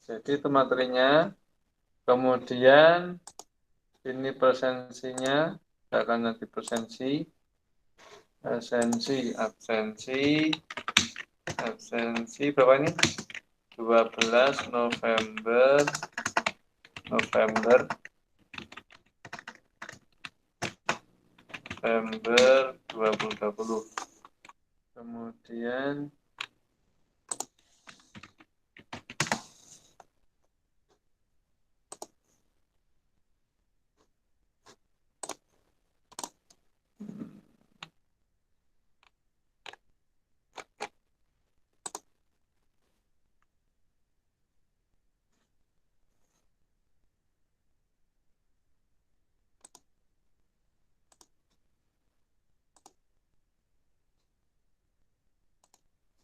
Jadi itu materinya. Kemudian ini presensinya, akan nanti presensi, absensi berapa ini? 12 November 2020. Kemudian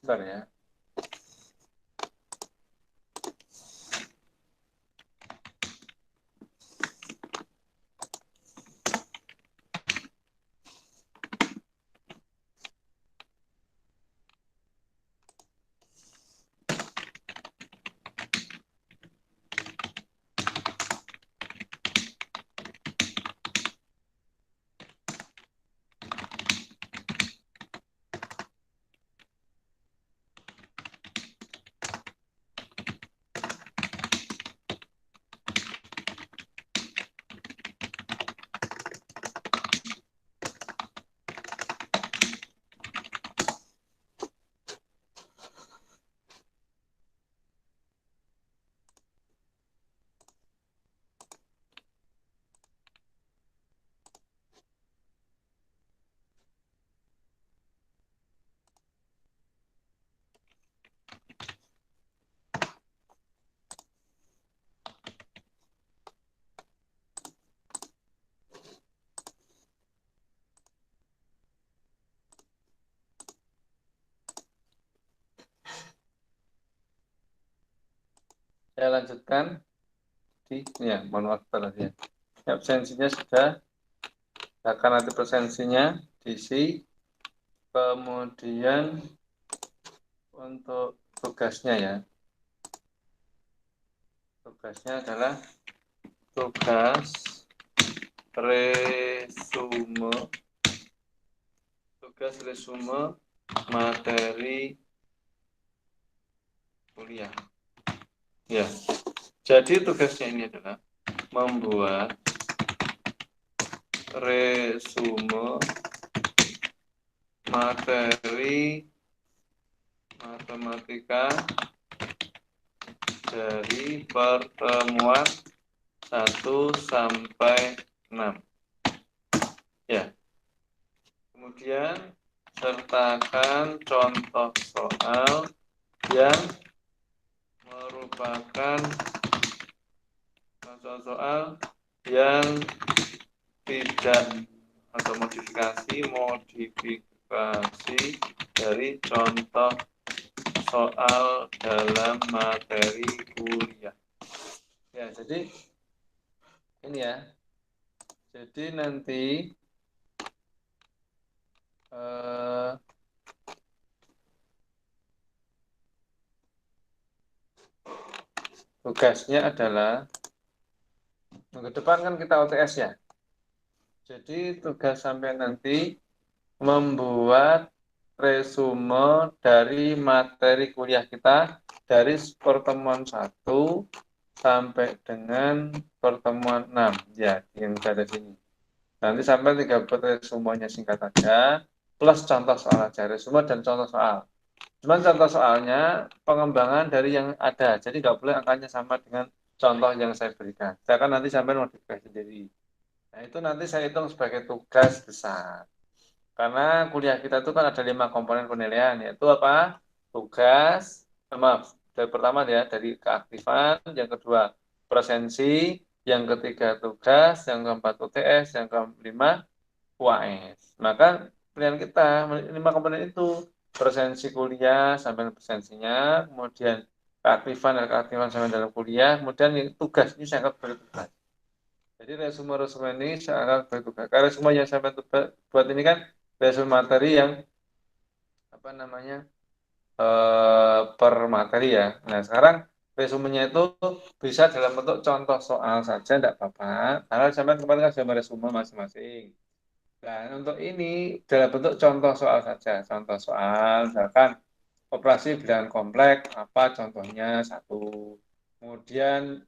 bentar ya. Saya lanjutkan ya, mohon maaf tadi ya. Absensinya sudah, akan nanti presensinya diisi. Kemudian untuk tugasnya ya, tugasnya adalah tugas resume materi kuliah. Ya, jadi tugasnya ini adalah membuat resume materi matematika dari pertemuan 1 sampai 6. Ya. Kemudian sertakan contoh soal yang merupakan soal yang tidak atau modifikasi dari contoh soal dalam materi kuliah. Ya, jadi ini ya. Jadi nanti tugasnya adalah minggu depan kan kita UTS ya. Jadi tugas sampai nanti membuat resume dari materi kuliah kita dari pertemuan 1 sampai dengan pertemuan 6 ya, yang ada di sini. Nanti sampai 3 buat resumenya singkat saja plus contoh soal aja, resume dan contoh soal. Cuman contoh soalnya pengembangan dari yang ada, jadi nggak boleh angkanya sama dengan contoh yang saya berikan. Saya akan nanti sampai modifikasi sendiri. Nah, itu nanti saya hitung sebagai tugas besar. Karena kuliah kita itu kan ada 5 komponen penilaian, yaitu apa? Tugas, dari pertama ya, dari keaktifan, yang kedua presensi, yang ketiga tugas, yang keempat UTS, yang kelima UAS. Maka pilihan kita 5 komponen itu, presensi kuliah sampai presensinya, kemudian keaktifan dan keaktifan sampai dalam kuliah, kemudian tugas ini saya anggap sebagai tugas. Jadi resume ini saya anggap sebagai tugas. Karena resume yang saya buat ini kan resume materi yang apa namanya per materi ya. Nah sekarang resumenya itu bisa dalam bentuk contoh soal saja, tidak apa-apa. Karena sampai kemarin kan sudah resume masing-masing. Nah untuk ini dalam bentuk contoh soal saja. Contoh soal misalkan operasi bilangan kompleks apa contohnya 1. Kemudian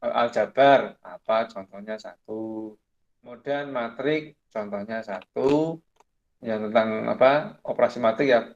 aljabar apa contohnya 1. Kemudian matrik contohnya 1. Yang tentang apa operasi matrik ya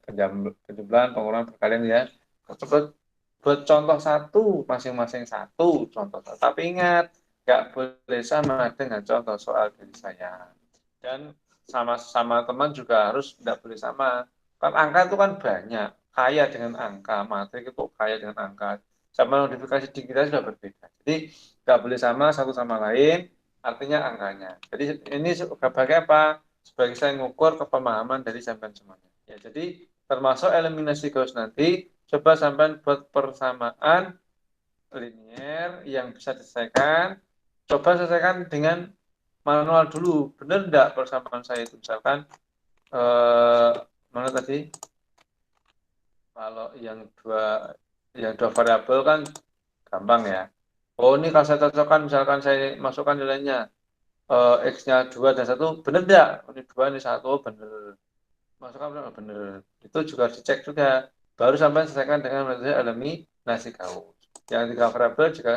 penjumlahan pengurangan perkalian ya tersebut buat contoh 1 masing-masing 1 contoh. Tapi ingat nggak boleh sama dengan contoh soal dari saya, dan sama teman juga harus tidak boleh sama, kan angka itu kan banyak, kaya dengan angka, matrik itu kaya dengan angka, sama modifikasi di kita sudah berbeda, jadi nggak boleh sama satu sama lain, artinya angkanya. Jadi ini sebagai apa? Sebagai saya mengukur kepemahaman dari sampean semuanya. Ya, jadi termasuk eliminasi Gauss nanti, coba sampean buat persamaan linier yang bisa diselesaikan. Coba selesaikan dengan manual dulu. Benar enggak persamaan saya itu? Misalkan, mana tadi? Kalau yang dua variabel kan gampang ya. Oh, ini kalau saya cocokkan, misalkan saya masukkan nilainya, X-nya 2 dan 1, benar enggak? Ini 2, ini 1, benar. Masukkan benar. Itu juga dicek juga. Baru sampai selesaikan dengan metode eliminasi Gauss. Yang 3 variabel juga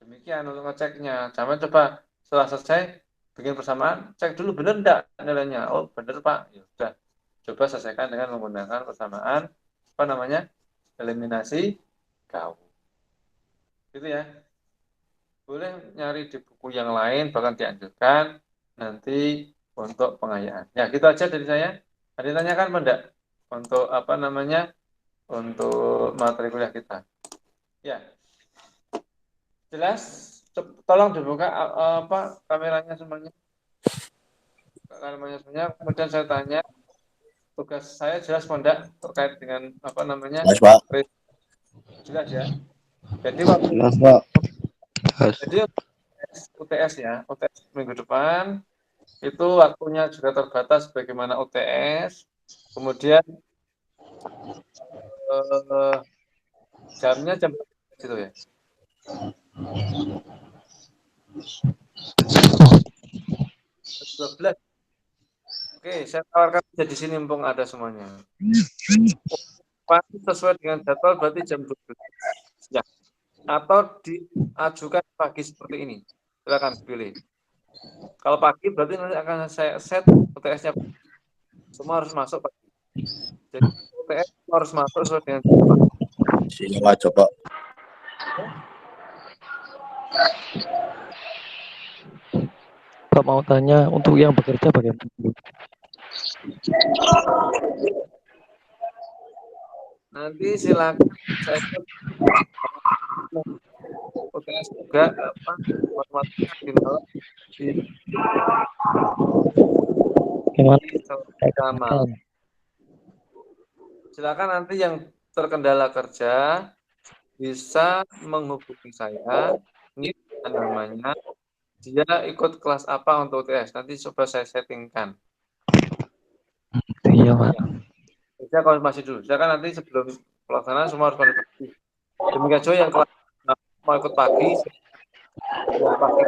demikian untuk ngeceknya. Sampai coba setelah selesai bikin persamaan, cek dulu benar enggak nilainya. Oh, benar Pak. Ya sudah. Coba selesaikan dengan menggunakan persamaan apa namanya? Eliminasi Gauss. Gitu ya. Boleh nyari di buku yang lain, bahkan dianjurkan nanti untuk pengayaan. Ya, gitu aja dari saya. Ada yang tanyakan apa enggak? Untuk apa namanya? Untuk materi kuliah kita. Ya. Jelas? Tolong dibuka apa kameranya semuanya. Kameranya semuanya. Kemudian saya tanya, tugas saya jelas apa enggak terkait dengan apa namanya? Mas, Pak. Jelas ya. Jadi waktu Jelas, Pak. jadi UTS ya, UTS minggu depan itu waktunya juga terbatas bagaimana UTS. Kemudian jamnya jam gitu ya. 12. Oke, saya tawarkan aja di sini mumpung ada semuanya. pagi sesuai dengan jadwal berarti jam 12 siang. Atau diajukan pagi seperti ini. Silakan pilih. Kalau pagi berarti nanti akan saya set UTS-nya. Semua harus masuk pagi. Jadi UTS harus masuk sesuai dengan jadwal. Siapa coba? Pak mau tanya untuk yang bekerja bagaimana? Nanti silakan saya ikut UTS juga matematika final di Gimana? sama. Silakan nanti yang terkendala kerja bisa menghubungi saya. Ini namanya dia ikut kelas apa untuk UTS. Nanti coba saya settingkan. Iya Pak. Saya konfirmasi dulu. Silakan nanti sebelum pelaksanaan semua harus konfirmasi. Demikian juga yang kelas mau ikut pagi, yang pagi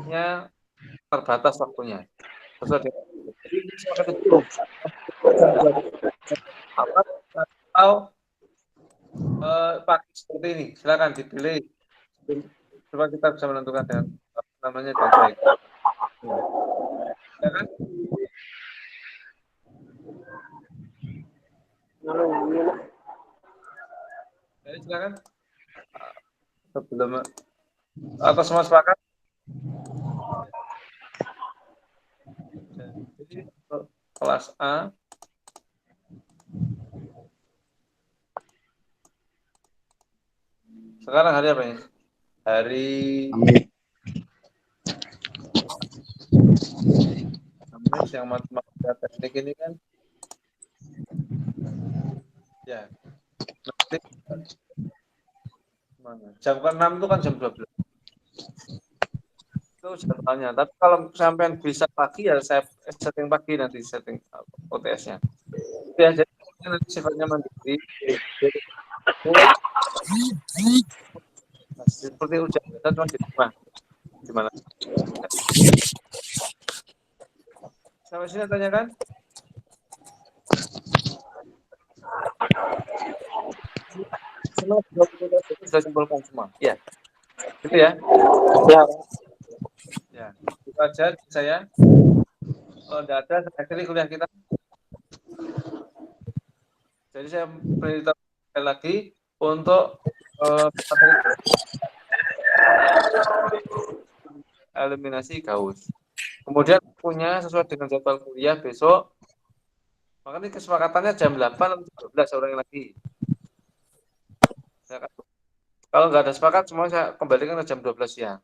nya terbatas waktunya. Sesuai dengan jadi silakan itu apa atau pagi seperti ini. Silakan dipilih. Coba kita bisa menentukan dengan namanya dengan baik. Ya kan? Jadi silakan. Sebelum atau semua sepakat? Jadi kelas A sekarang hari apa ya? Hari Kamis yang matematika teknik ini kan ya nanti mana? Jam ke-6 itu kan jam 12 itu jadwalnya. Tapi kalau sampai bisa pagi ya saya setting pagi nanti setting OTS-nya. Ya jadi nanti sifatnya mandiri. Jadi, seperti ujian kita cuma di rumah. Gimana? Sampai sini tanyakan. Semua sudah simpulkan semua. Ya. Gitu ya. Ya. Ya. Itu aja saya. Kalau tidak ada, saya akhiri kuliah kita. Jadi saya beritahu sekali lagi untuk eliminasi Gauss. Kemudian punya sesuai dengan jadwal kuliah besok. Makanya kesepakatannya jam 8 atau jam 12 orang lagi. Ya kan? Kalau nggak ada sepakat, semua saya kembalikan ke jam 12 siang.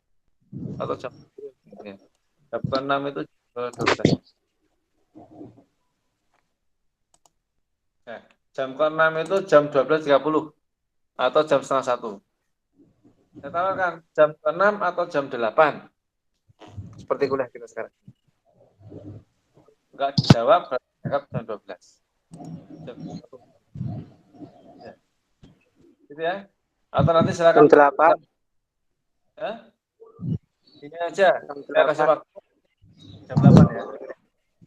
Atau jam ya. Jam 6 itu 12. Nah, jam ke-6 itu jam 12.30 atau jam setengah 1. Saya tawarkan jam ke-6 atau jam 8. Seperti kuliah kita sekarang. Enggak dijawab, berarti jam 12. Jam 1. Ya. Gitu ya. Atau nanti silakan Jam 8. Ya? Ini aja. Saya kasih waktu jam 8 ya.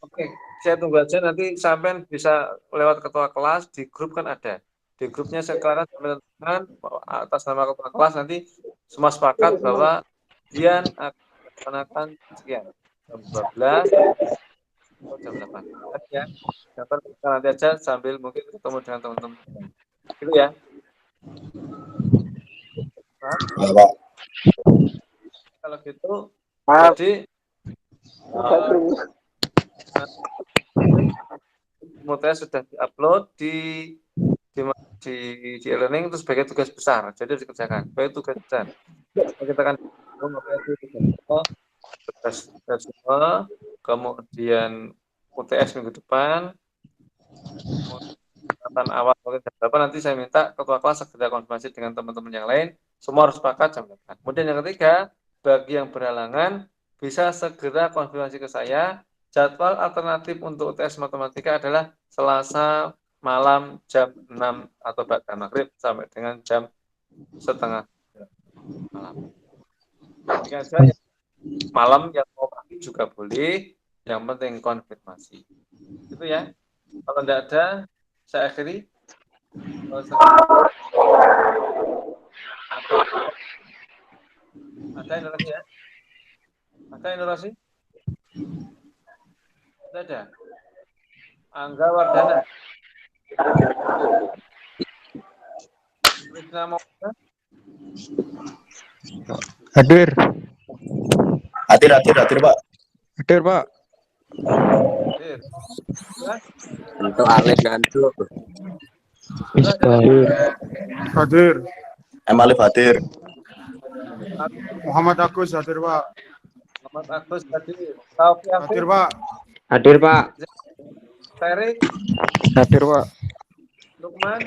Oke, saya tunggu aja nanti sampai bisa lewat ketua kelas di grup kan ada. Di grupnya sekarang menentukan atas nama ketua kelas nanti semua sepakat bahwa Dian akan melaksanakan sekian jam 12 atau jam 8. Ya. Nanti aja sambil mungkin ketemu dengan teman-teman. Gitu ya. Ya, Pak. Kalau gitu jadi mulai sudah diupload di e-learning itu sebagai tugas besar, jadi harus dikerjakan sebagai tugas besar. Kita akan tugas semua, kemudian UTS minggu depan, kemudian awal mungkin jam 8, nanti saya minta ketua kelas segera konfirmasi dengan teman-teman yang lain, semua harus sepakat jam 8. Kemudian yang ketiga, bagi yang berhalangan bisa segera konfirmasi ke saya. Jadwal alternatif untuk UTS matematika adalah Selasa malam jam 6 atau ba'da maghrib sampai dengan jam setengah malam. Jika saja malam yang mau pagi juga boleh, Yang penting konfirmasi. Itu ya. Kalau tidak ada, saya akhiri. Ada inovasi ya? Ada inovasi? Tidak ada. Angga Wardana. Krisna Moka. Hadir. Hadir, Pak. Hadir, Pak. Hadir. Ya. Untuk Alif ngantuk. Hadir. Hadir. Alif hadir. Muhammad Agus hadir, Pak. Muhammad Agus hadir. Taufiq Hadir, Pak. Hadir, Pak. Ferry. Hadir, Pak. Lukman.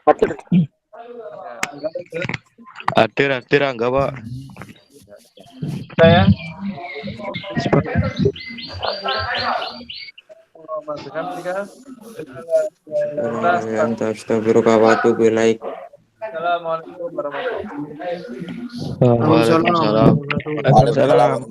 Hadir. Hadir, Angga, Pak. Saya. Assalamualaikum warahmatullahi wabarakatuh. Waalaikumsalam. Waalaikumsalam. Waalaikumsalam.